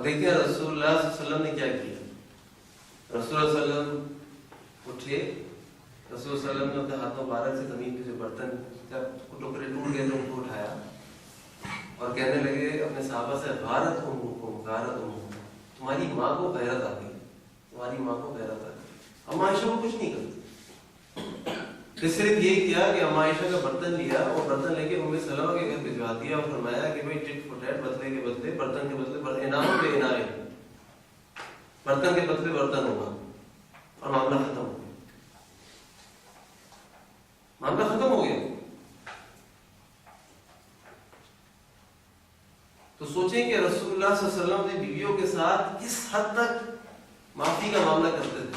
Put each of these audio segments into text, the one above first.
اب دیکھیں رسول اللہ صلی اللہ علیہ وسلم نے کیا کیا. رسول اللہ صلی اللہ علیہ وسلم اٹھے, رسول اللہ صلی اللہ علیہ وسلم نے اپنے ہاتھوں مبارک سے زمین پہ جو برتن جب ٹکڑے ٹوٹ گئے تو ان کو اٹھایا اور کہنے لگے اپنے صحابہ سے غارت امکم غارت امکم, تمہاری ماں کو غیرت آ گئی, تمہاری ماں کو غیرت آ گئی. اما عائشہ کو کچھ نہیں کرتی, پھر صرف یہ کیا کہ اما عائشہ کا برتن لیا اور برتن لے کے ام سلمہ کے گھر بھجوا دیا اور فرمایا کہ بھائی ٹٹ فور ٹیٹ, بدلے کے بدلے برتن کے بدلے انعام پہ انعام, برتن کے بدلے برتن ہوگا اور معاملہ ختم ہو گیا, معاملہ ختم ہو گیا. تو سوچیں کہ رسول اللہ صلی اللہ علیہ وسلم اپنی بیویوں کے ساتھ کس حد تک معافی کا معاملہ کرتے تھے.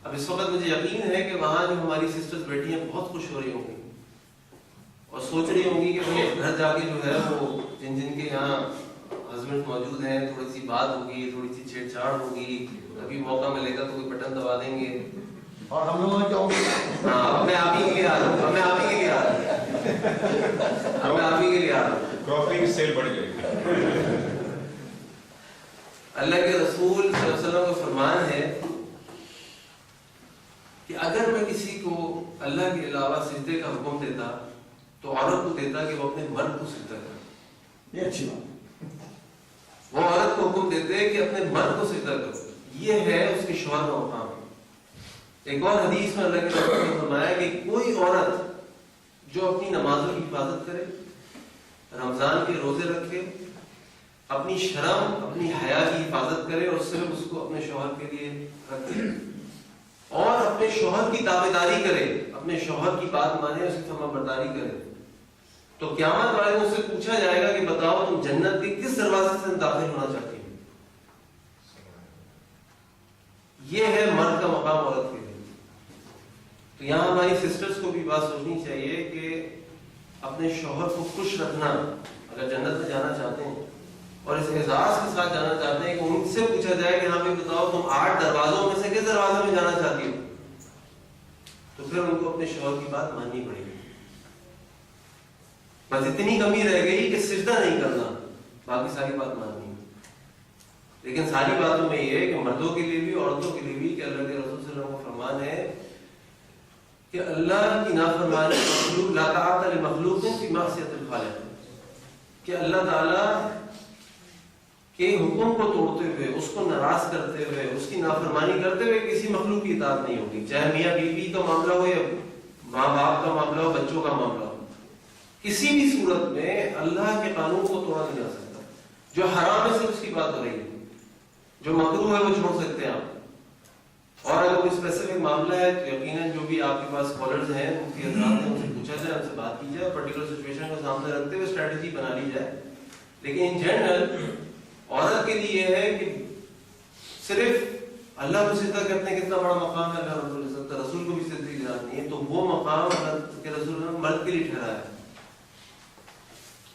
اب اس وقت مجھے یقین ہے کہ وہاں جو ہماری سسٹرز بیٹھی ہیں بہت خوش ہو رہی ہوں گی اور سوچ رہی ہوں گی کہ بھائی گھر جا کے جو ہے وہ جن کے یہاں ہسبینڈ موجود ہیں تھوڑی سی بات ہوگی, تھوڑی سی چھیڑ چھاڑ ہوگی, ابھی موقع ملے گا تو کوئی بٹن دبا دیں گے. اور ہم لوگوں کیا ہوگا, ہاں میں آپ ہی کے لیے آ رہا ہوں, میں آپ ہی کے لیے آ رہا ہوں, میں آپ ہی کے لیے آ رہا ہوں. کراکری کی سیل بڑھ گئی. اللہ کے رسول صلی اللہ علیہ وسلم کا فرمان ہے کہ اگر میں کسی کو اللہ کے علاوہ سجدے کا حکم دیتا تو عورت کو دیتا کہ وہ اپنے مرد کو سجدہ کرے. یہ اچھی بات. وہ عورت کو حکم دیتے کہ اپنے مرد کو سجدہ کرو, یہ ہے اس کے شوہر کا مقام. ایک اور حدیث میں اللہ کے رسول نے فرمایا کہ کوئی عورت جو اپنی نمازوں کی حفاظت کرے, رمضان کے روزے رکھے, اپنی شرم اپنی حیا کی حفاظت کرے اور صرف اس کو اپنے شوہر کے لیے رکھے اور اپنے شوہر کی تابعداری کرے, اپنے شوہر کی بات مانے, اس کی فرما برداری کرے, تو قیامت والے دن سے پوچھا جائے گا کہ بتاؤ تم جنت کے کس دروازے سے داخل ہونا چاہتی ہو. یہ ہے مرد کا مقام عورت کے لیے. تو یہاں ہماری سسٹرز کو بھی بات سوچنی چاہیے کہ اپنے شوہر کو خوش رکھنا, اگر جنت میں جانا چاہتے ہیں اور اس اعزاز کے ساتھ جانا چاہتے ہیں کہ ان سے پوچھا جائے کہ ہاں بھائی بتاؤ تم 8 دروازوں میں سے کس دروازے میں جانا چاہتی ہو, تو پھر ان کو اپنے شوہر کی بات ماننی پڑے گی. بس اتنی کمی رہ گئی کہ سجدہ نہیں کرنا, باقی ساری بات ماننی. لیکن ساری باتوں میں یہ ہے کہ مردوں کے لیے بھی عورتوں کے لیے بھی کہ اللہ کے رسول صلی اللہ علیہ وسلم کا فرمان ہے کہ اللہ کی نافرمانی مخلوق لا طاعت لمخلوق فی معصیت الخالق, کہ اللہ تعالیٰ کے حکم کو توڑتے ہوئے, اس کو ناراض کرتے ہوئے, اس کی نافرمانی کرتے ہوئے کسی مخلوق کی اطاعت نہیں ہوگی, چاہے میاں بیوی کا معاملہ ہو یا ماں باپ کا معاملہ ہو, بچوں کا معاملہ ہو. کسی بھی صورت میں اللہ کے قانون کو توڑا نہیں جا سکتا. جو حرام ہے صرف اس کی بات ہو رہی ہے, جو مکروہ ہے وہ چھوڑ سکتے ہیں آپ. اور اگر کوئی اسپیسیفک معاملہ ہے تو یقیناً جو بھی آپ کے پاس اسکالرز ہیں, مفتی حضرات ہیں, ان سے پوچھا جائے, ان سے بات کی جائے, پرٹیکولر سچویشن کو سامنے رکھتے ہوئے اسٹریٹجی بنا لی جائے. لیکن ان جنرل عورت کے لیے یہ ہے کہ صرف اللہ کو سجدہ کرنے کتنا بڑا مقام ہے, اللہ رب العزت کا رسول کو بھی سجدے کی ضرورت نہیں ہے, تو وہ مقام اللہ کے رسول نے مرد کے لیے ٹھہرایا ہے.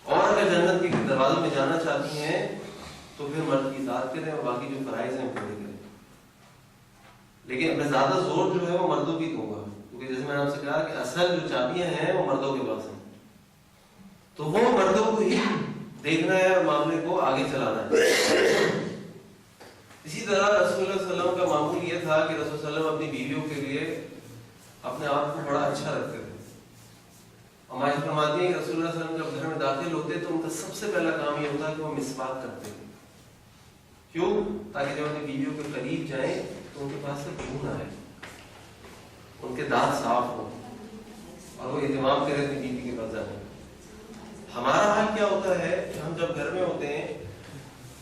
اور اگر جنت کے دروازوں میں جانا چاہتی ہیں تو پھر مرد کی اطاعت کریں اور باقی جو فرائض ہیں پورے کریں. لیکن میں زیادہ زور جو ہے وہ مردوں کی دوں گا, کیونکہ جیسے میں نے آپ سے کہا کہ اصل جو چابیاں ہیں وہ مردوں کے پاس ہیں, تو وہ مردوں کو ہی دیکھنا ہے اور معاملے کو آگے چلانا ہے. اسی طرح رسول اللہ صلی اللہ علیہ وسلم کا معمول یہ تھا کہ رسول صلی اللہ علیہ وسلم اپنی بیویوں کے لیے اپنے آپ کو بڑا اچھا رکھتے تھے. ہماری فرماتی ہیں کہ رسول اللہ صلی اللہ علیہ وسلم جب گھر میں داخل ہوتے تو ان کا سب سے پہلا کام یہ ہوتا ہے کہ وہ مسواک کرتے تھے. کیوں؟ تاکہ جب اپنی بیویوں کے قریب جائیں تو ان کے پاس سے بدبو نہ آئے, ان کے دانت صاف ہوں اور وہ اہتمام کرے اپنی بیوی کے پاس جانے. ہمارا حال کیا ہوتا ہے کہ ہم جب گھر میں ہوتے ہیں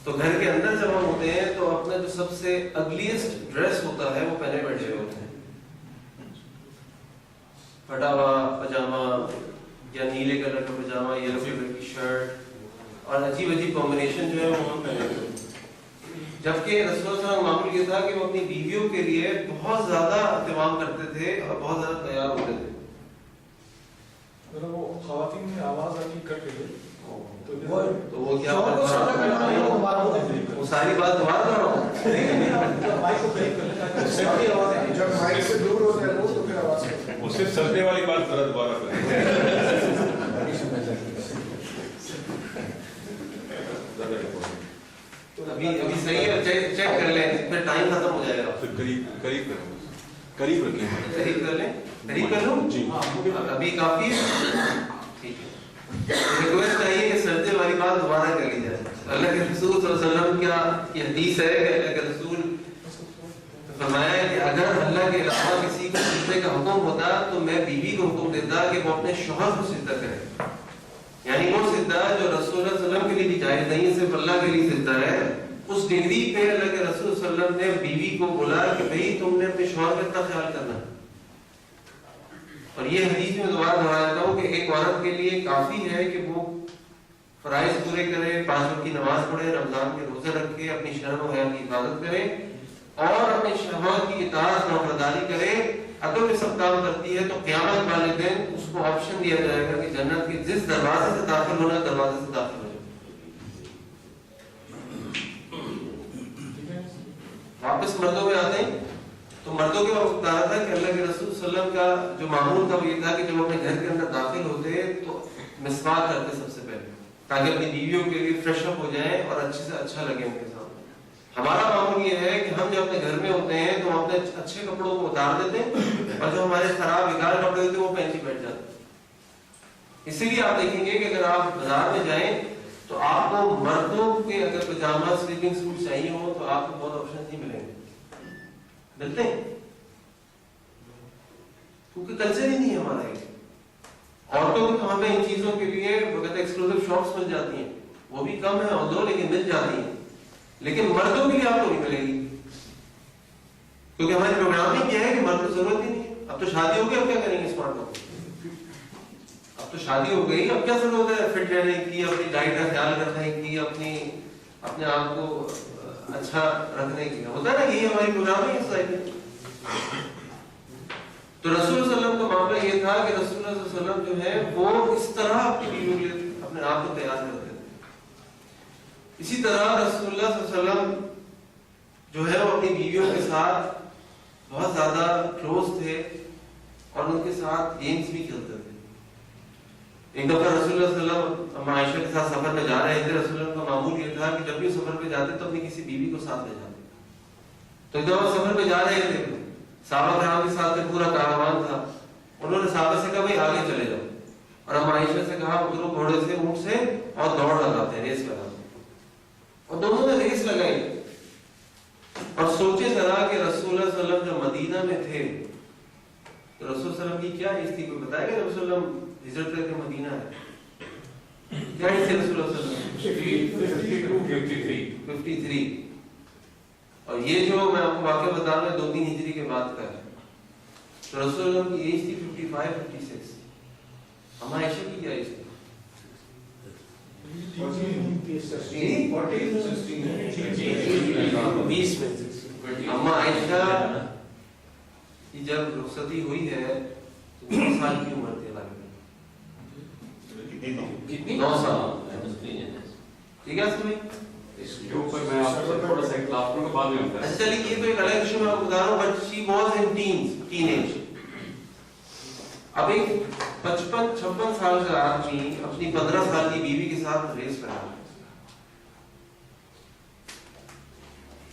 تو گھر کے اندر جب ہم ہوتے ہیں تو اپنا جو سب سے اگلیسٹ ڈریس ہوتا ہے وہ پہنے بیٹھے ہوئے ہوتے ہیں, پھٹا ہوا پاجامہ یا نیلے کلر کا پاجامہ, یلو کلر کی شرٹ اور عجیب عجیب کمبینیشن جو ہے وہ ہم پہنے ہوئے. جبکہ رسول اللہ صلی اللہ علیہ وسلم معمول یہ تھا کہ وہ اپنی بیویوں کے لیے بہت زیادہ اہتمام کرتے تھے اور بہت زیادہ تیار ہوتے تھے. وہ خواتین میں آواز آتی کٹ گئی تو وہ کیا وہ ساری بات دوبارہ کر رہا ہوں, جب مائک سے دور ہوتے ہیں تو پھر آواز اس سے سجدے والی بات ذرا دوبارہ کریں. ابھی صحیح ہے, چیک کر لیں, پھر ٹائم ختم ہو جائے گا. پھر قریب کریں, قریب رکھیں, قریب کر لیں, قریب کر لوں جی, ابھی کافی ہے. ٹھیک ہے, ریکویسٹ چاہیے کہ سجدے والی بات دوبارہ کر لی جائے. اللہ کے رسول صلی اللہ علیہ وسلم کیا یہ حدیث ہے کہ اللہ کے رسول فرمایا ہے کہ اگر اللہ کے علاوہ کسی کو سجدے کا حکم ہوتا تو میں بیوی کو حکم دیتا کہ وہ اپنے شوہر کو سجدہ کرے. یعنی وہ سجدہ جو رسول اللہ صلی اللہ علیہ وسلم کے لیے بھی جائز نہیں ہے, صرف اللہ کے لیے سجدہ ہے, اس ڈگری پہ اللہ کے رسول صلی اللہ علیہ وسلم نے بیوی کو بولا کہ بھئی تم نے اپنے شوہر کا اتنا خیال کرنا. اور یہ حدیث میں دوبارہ دہراتا ہوں کہ ایک عورت کے لیے کافی ہے کہ وہ فرائض پورے کرے, 5 وقت کی نماز پڑھے, رمضان کے روزے رکھے, اپنی شرم و حیا کی حفاظت کرے اور اپنے شوہر کی اطاعت و فرمانبرداری کرے. اگر یہ سب کام کرتی ہے تو قیامت والے دن اس کو آپشن دیا جائے گا کہ جنت کے جس دروازے سے داخل ہونا دروازے سے داخل ہو جائے. واپس مردوں میں آتے ہیں تو مردوں کے وقت بتا رہا تھا کہ اللہ کے رسول صلی اللہ علیہ وسلم کا جو معمول تھا وہ یہ تھا کہ جب اپنے گھر کے اندر داخل ہوتے تو مسواک کرتے سب سے پہلے, تاکہ اپنی بیویوں کے لیے فریش اپ ہو جائیں اور اچھے سے اچھا لگے ان کے سامنے. ہمارا معمول یہ ہے کہ ہم جب اپنے گھر میں ہوتے ہیں تو ہم اپنے اچھے کپڑوں کو اتار دیتے ہیں اور جو ہمارے خراب بیکار کپڑے ہوتے ہیں وہ پہن کے بیٹھ جاتے ہیں. اسی لیے آپ دیکھیں گے کہ اگر آپ بازار میں جائیں تو آپ کو مردوں کے اگر پجامہ سلیپنگ سوٹ چاہیے ہو تو آپ کو بہت آپشن نہیں ملیں گے. ملتے ہیں کیونکہ کلچر ہی نہیں ہے ہمارا یہ. عورتوں کو تو ہمیں ان چیزوں کے لیے وقت ایکسکلوسیو شاپس مل جاتی ہیں, وہ بھی کم ہے اور دو لیکن مل جاتی ہیں, لیکن مردوں کے لیے آپ کو نہیں ملے گی کیونکہ ہماری پروگرامنگ کیا ہے کہ مرد کو ضرورت ہی نہیں ہے. اب تو شادی ہو گئی, اب کیا کریں گے اسمارٹ فون, اب تو شادی ہو گئی, اب کیا ضرورت ہے فٹ رہنے کی, اپنی ڈائٹ کا خیال رکھنے کی, اپنے آپ کو اچھا رکھنے کی. ہوتا ہے نا, یہی ہماری پروگرامنگ ہے سوسائٹی. تو رسول صلی اللہ علیہ وسلم کا معاملہ یہ تھا کہ رسول اللہ صلی اللہ علیہ وسلم جو ہے وہ اس طرح اپنی بیویوں کے لیے اپنے آپ کو تیار کرتے تھے. اسی طرح رسول اللہ صلی اللہ علیہ وسلم جو ہے وہ اپنی بیویوں کے ساتھ بہت زیادہ کلوز تھے اور ان کے ساتھ گیمز بھی کھیلتے تھے. ایک دفعہ رسول اللہ صلی اللہ علیہ وسلم عائشہ کے ساتھ سفر پہ جا رہے تھے. رسول اللہ کا معمول یہ تھا کہ جب بھی سفر پہ جاتے تو اپنی کسی بیوی کو ساتھ لے جاتے. تو ایک دفعہ سفر پہ جا رہے تھے, صحابہ کرام کے ساتھ پورا کاروان تھا. انہوں نے صحابہ سے کہا بھائی آگے چلے جاؤ, اور ہم عائشہ سے کہا اترو گھوڑے سے, اونٹ سے, اور دوڑ لگاتے ہیں, ریس لگاتے ہیں. اور دونوں نے ریس لگائی. اور سوچے ذرا کہ رسول اللہ صلی اللہ علیہ وسلم جو مدینہ میں تھے تو رسول صلی اللہ علیہ وسلم کی کیا ایج تھی, کوئی بتائے گا؟ رسول اللہ ہجرت کر کے مدینہ ہے, کیا ایج تھی رسول اللہ صلی اللہ علیہ وسلم؟ 53. اور یہ جو میں آپ کو واقعہ بتا رہا ہوں 2-3 ہجری کے بعد کا ہے. تو رسول اللہ کی ایج تھی 55-56. ہم عائشہ کی کیا ایج تھی؟ اما عائشہ کی جب رخصتی ہوئی ہے تو 9 سال کی عمر تھی. کتنی؟ 9 سال. ٹھیک ہے سمجھ. چلیے یہ تو ایک الگ ایشو میں آپ کو بتا رہا ہوں, but she was in teenage. اب ایک 55-56 سال کا آدمی اپنی 15 سال کی بیوی کے ساتھ ریس لگا,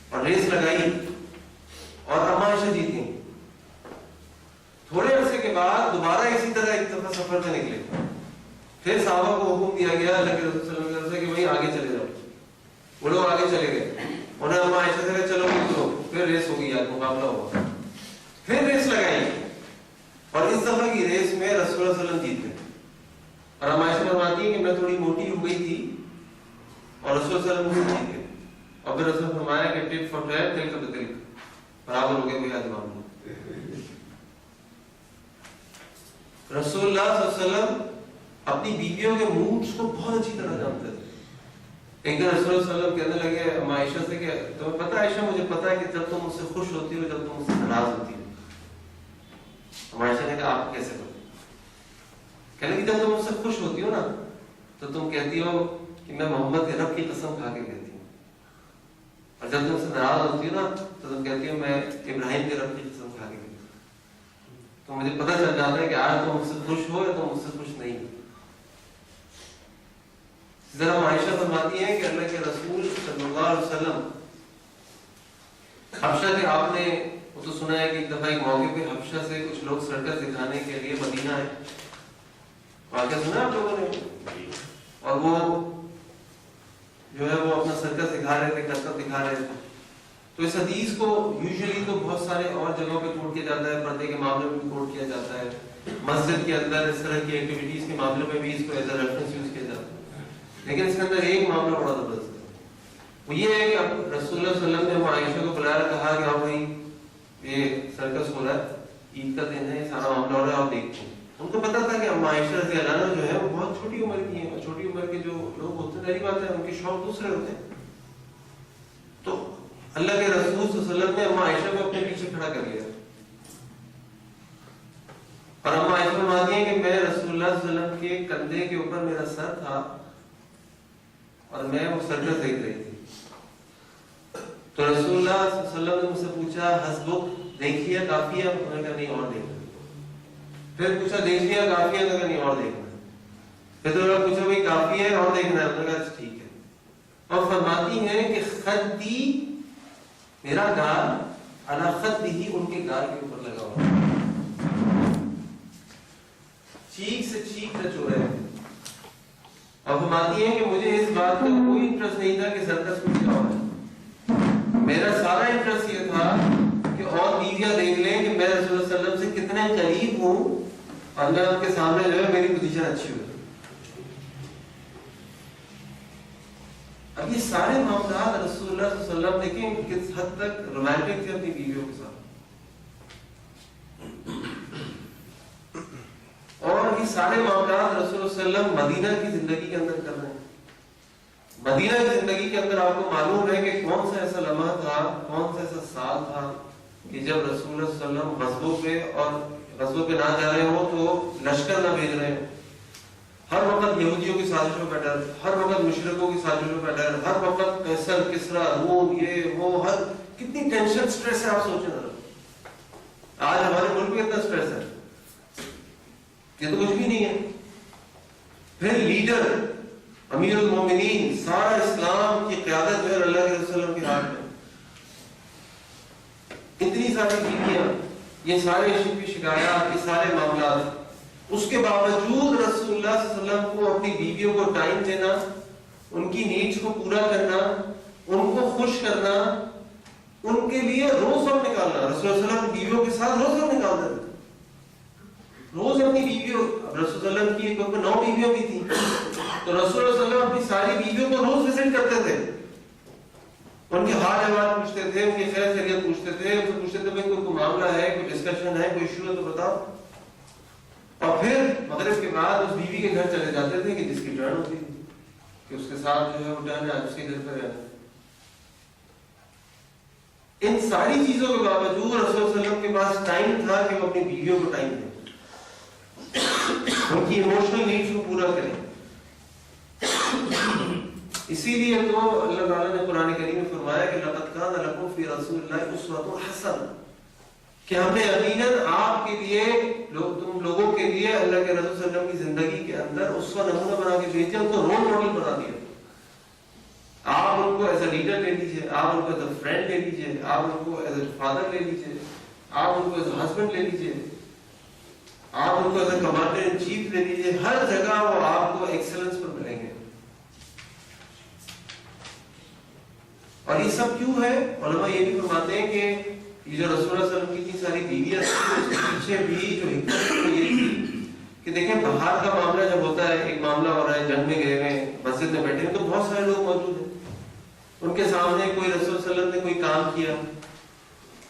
اور ریس لگائی اور اما عائشہ جیتی. تھوڑے عرصے کے بعد دوبارہ اسی طرح ایک دفعہ سفر پہ نکلے. پھر صحابہ کو حکم دیا گیا اللہ کے رسول صلی اللہ علیہ وسلم کہ بھائی آگے چلے جاؤ. وہ لوگ آگے چلے گئے. انہوں نے اما عائشہ سے کہا چلو اترو. پھر ریس ہو گئی, مقابلہ ہوا. پھر ریس لگائی, اور اس دفعہ کی ریس میں رسول اللہ صلی اللہ علیہ وسلم جیت گئے. اور اما عائشہ فرماتی ہیں کہ میں تھوڑی موٹی ہو گئی تھی اور رسول اللہ صلی اللہ علیہ وسلم جیت گئے. اور پھر رسول نے فرمایا کہ ٹپ فار ٹیپ دل کا بدل برابر ہو گئے کوئی آدمان نہیں. رسول اللہ صلی اللہ علیہ وسلم اپنی بیویوں کے موڈز کو بہت اچھی طرح جانتے تھے. ایک دن رسول اللہ صلی اللہ علیہ وسلم کہنے لگے اما عائشہ سے کہ تمہیں پتہ ہے عائشہ, مجھے پتہ ہے کہ جب تم مجھ سے خوش ہوتی ہو جب تم مجھ سے ناراض ہوتی ہو. اما عائشہ نے کہا آپ کیسے کرتے؟ کہنے لگی جب تم مجھ سے خوش ہوتی ہو نا تو تم کہتی ہو کہ میں محمد کے رب کی قسم کھا کے کہتی ہوں, اور جب تم سے ناراض ہوتی ہو نا تو تم کہتی ہو میں ابراہیم کے رب کی قسم کھا کے کہتی ہوں. تو مجھے پتہ چل جاتا ہے کہ آج تم مجھ سے خوش ہو یا تم مجھ سے خوش نہیں ہو. ذرا عائشہ فرماتی ہیں کہ اللہ کے رسول صلی اللہ علیہ وسلم حبشہ کے، آپ نے وہ تو سنا ہے کہ ایک دفعہ ایک موقع پہ حبشہ سے کچھ لوگ سرکس دکھانے کے لیے مدینہ آئے، واقعہ سنا آپ لوگوں نے؟ اور وہ جو ہے وہ اپنا سرکس دکھا رہے تھے، کرتب دکھا رہے تھے. تو اس حدیث کو یوزلی تو بہت سارے اور جگہوں پہ کوٹ کیا جاتا ہے، پردے کے معاملے میں بھی کوٹ کیا جاتا ہے، مسجد کے اندر اس طرح کی ایکٹیویٹیز کے معاملے میں بھی اس کو ایز اے ریفرنس یوز کیا جاتا ہے. لیکن اس کے اندر ایک معاملہ بڑا زبردست ہے، وہ یہ ہے کہ اب رسول اللہ صلی اللہ علیہ وسلم نے عائشہ کو بلایا، کہا کہ ہاں بھائی یہ سرکس ہو رہا ہے، عید کا دن ہے، یہ سارا معاملہ ہو رہا ہے، آپ دیکھتے ہیں. ان کو پتا تھا کہ اما عائشہ رضی اللہ عنہا جو ہے وہ بہت چھوٹی عمر کی ہیں، چھوٹی عمر کے جو لوگ ہوتے ہیں، ظاہری بات ہے ان کے شوق دوسرے ہوتے ہیں. تو اللہ کے رسول صلی اللہ علیہ وسلم نے اما عائشہ کو اپنے پیچھے کھڑا کر لیا، اور اما عائشہ فرماتی ہیں کہ میں رسول اللہ صلی اللہ علیہ وسلم کے کندھے کے اوپر میرا سر تھا اور میں وہ سرکس دیکھ رہی تھی. تو رسول اللہ صلی اللہ علیہ وسلم نے مجھ سے پوچھا حسبک، دیکھ لیا کافی ہے؟ میں نے کہا نہیں اور دیکھنا. پھر پوچھا دیکھ لیا کافی ہے؟ تو کہا نہیں اور دیکھنا. پھر تو پوچھا بھائی کافی ہے اور دیکھنا ہے؟ میں نے کہا ٹھیک ہے. اور فرماتی ہیں کہ خدی، میرا گال علی خدی، ان کے گال کے اوپر لگا ہوا، چیک سے چیک ٹچ ہو رہے ہیں. اور فرماتی ہیں کہ مجھے اس بات کا کوئی انٹرسٹ نہیں تھا کہ سرکس میں کیا ہو رہا ہے، میرا سارا انٹرسٹ یہ تھا کہ اور بیویاں دیکھ لیں کہ میں رسول اللہ صلی اللہ علیہ وسلم سے کتنے قریب ہوں اور میں ان کے سامنے جو ہے میری پوزیشن اچھی ہو. اب یہ سارے معاملات رسول اللہ صلی اللہ علیہ وسلم دیکھیں کس حد تک رومانٹک تھے اپنی بیویوں کے ساتھ. اور یہ سارے معاملات رسول اللہ صلی اللہ علیہ وسلم مدینہ کی زندگی کے اندر کر رہے ہیں. مدینہ کی زندگی کے اندر آپ کو معلوم ہے کہ کون سا ایسا لمحہ تھا، کون سا ایسا سال تھا کہ جب رسول اللہ صلی اللہ علیہ وسلم غزووں پہ اور غزووں پہ نہ جا رہے ہو تو لشکر نہ بھیج رہے ہو. ہر وقت یہودیوں کی سازشوں کا ڈر، ہر وقت مشرکوں کی سازشوں کا ڈر، ہر وقت قیصر کسریٰ روم یہ وہ، ہر کتنی ٹینشن سٹریس ہے. آپ سوچیں ذرا آج ہمارے ملک میں اتنا سٹریس ہے، یہ تو کچھ بھی نہیں ہے. پھر لیڈر امیر المومنین، سارا اسلام کی قیادت جو ہے اللہ کے رسول اللہ کے ہاتھ میں، اتنی ساری بیویاں، یہ سارے شکایات، یہ سارے معاملات. اس کے باوجود رسول اللہ صلی اللہ علیہ وسلم کو اپنی بیویوں کو ٹائم دینا، ان کی نیڈز کو پورا کرنا، ان کو خوش کرنا، ان کے لیے روز وقت نکالنا. رسول اللہ صلی اللہ علیہ وسلم بیویوں کے ساتھ روز وقت نکالتے تھے، روز اپنی بیویوں. رسول اللہ علیہ وسلم کی ایک وقت 9 بیویوں بھی تھیں، تو رسول اللہ صلی اللہ علیہ وسلم اپنی ساری بیویوں کو روز وزٹ کرتے تھے، ان کے حال احوال پوچھتے تھے، ان کی خیر خیریت پوچھتے تھے، ان سے پوچھتے تھے بھائی کوئی معاملہ ہے، کوئی ڈسکشن ہے، کوئی ایشو ہے تو بتاؤ. اور پھر مغرب کے بعد اس بیوی کے گھر چلے جاتے تھے کہ جس کی ٹرن ہوتی تھی کہ اس کے ساتھ جو ہے وہ ٹرن ہے اس کے گھر پہ رہنا. ان ساری چیزوں کے باوجود رسول اللہ علیہ وسلم کے پاس ٹائم تھا کہ وہ اپنی بیویوں کو ٹائم دیں، ان کی ایموشنل نیڈز کو پورا کریں. اسی لیے تو اللہ تعالیٰ نے قرآن کریم میں فرمایا کہ لقد کان لکم فی رسول اللہ اسوۃ حسنہ، کہ ہم نے یقیناً آپ کے لیے تم لوگوں کے لیے اللہ کے رسول صلی اللہ علیہ وسلم کی زندگی کے اندر اسوہ نمونہ بنا کے بھیجا، ان کو رول ماڈل بنا دیا. آپ ان کو ایز اے لیڈر لے لیجیے، آپ ان کو ایز اے فرینڈ لے لیجیے، آپ ان کو ایز اے فادر لے لیجیے، آپ ان کو ایز اے ہسبینڈ لے لیجیے، آپ ان کو as a commander in chief لے لیجیے. ہر جگہ وہ آپ کو ایکسلنس پر ملیں گے. اور یہ سب کیوں ہے؟ علماء یہ بھی فرماتے ہیں کہ یہ جو رسول اللہ صلی اللہ علیہ وسلم کی اتنی ساری بیویاں تھیں، اس کے پیچھے بھی جو حکمت یہ تھی کہ دیکھیں باہر کا معاملہ جب ہوتا ہے، ایک معاملہ ہو رہا ہے، جنگ میں گئے ہوئے مسجد میں بیٹھے ہیں تو بہت سارے لوگ موجود ہیں، ان کے سامنے کوئی رسول صلی اللہ علیہ وسلم نے کوئی کام کیا،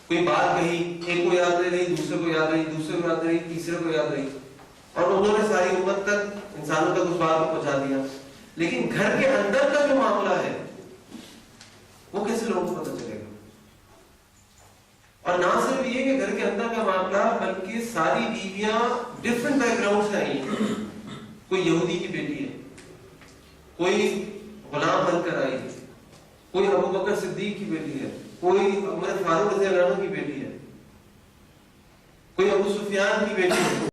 کوئی بات کہی، ایک کو یاد رہی، دوسرے کو یاد رہی، دوسرے کو یاد رہی، تیسرے کو یاد رہی، اور انہوں نے ساری امت تک، انسانوں تک اس بات کو پہنچا دیا. لیکن گھر کے اندر کا جو معاملہ ہے وہ کیسے لوگوں کو پتہ چلے گا؟ اور نہ صرف یہ کہ گھر کے اندر کا معاملہ، بلکہ ساری بیویاں ڈفرنٹ بیک گراؤنڈ سے آئی ہیں. کوئی یہودی کی بیٹی ہے، کوئی غلام بن کر آئی ہے، کوئی ابو بکر صدیق کی بیٹی ہے، کوئی عمر فاروق رضی اللہ عنہ کی بیٹی ہے، کوئی ابو سفیان کی بیٹی ہے.